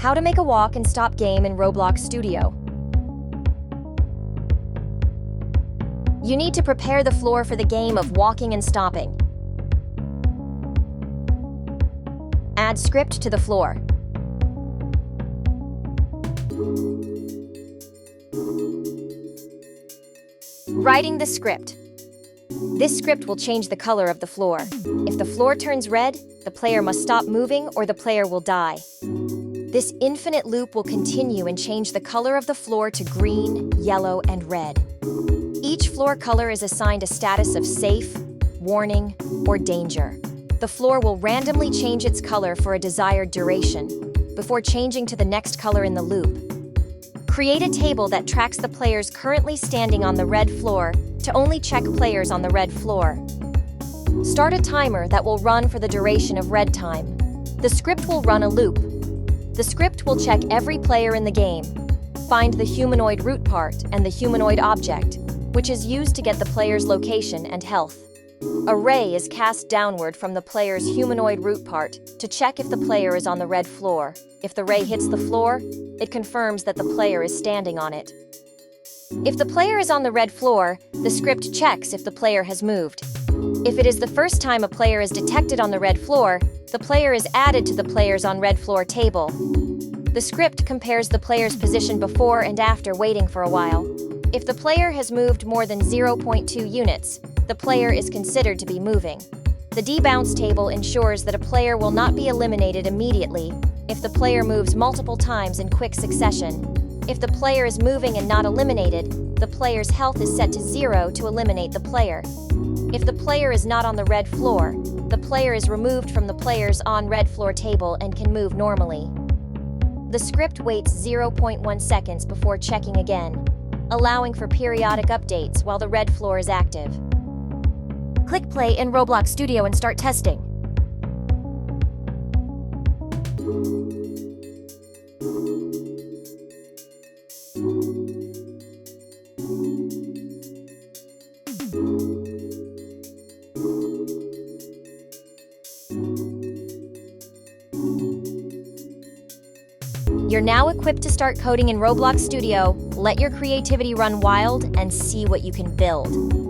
How to make a walk and stop game in Roblox Studio. You need to prepare the floor for the game of walking and stopping. Add script to the floor. Writing the script. This script will change the color of the floor. If the floor turns red, the player must stop moving or the player will die. This infinite loop will continue and change the color of the floor to green, yellow, and red. Each floor color is assigned a status of safe, warning, or danger. The floor will randomly change its color for a desired duration, before changing to the next color in the loop. Create a table that tracks the players currently standing on the red floor to only check players on the red floor. Start a timer that will run for the duration of red time. The script will run a loop. The script will check every player in the game, find the humanoid root part and the humanoid object, which is used to get the player's location and health. A ray is cast downward from the player's humanoid root part to check if the player is on the red floor. If the ray hits the floor, it confirms that the player is standing on it. If the player is on the red floor, the script checks if the player has moved. If it is the first time a player is detected on the red floor, the player is added to the players on red floor table. The script compares the player's position before and after waiting for a while. If the player has moved more than 0.2 units, the player is considered to be moving. The debounce table ensures that a player will not be eliminated immediately if the player moves multiple times in quick succession. If the player is moving and not eliminated, the player's health is set to 0 to eliminate the player. If the player is not on the red floor, the player is removed from the players on red floor table and can move normally. The script waits 0.1 seconds before checking again, allowing for periodic updates while the red floor is active. Click play in Roblox Studio and start testing. You're now equipped to start coding in Roblox Studio. Let your creativity run wild and see what you can build.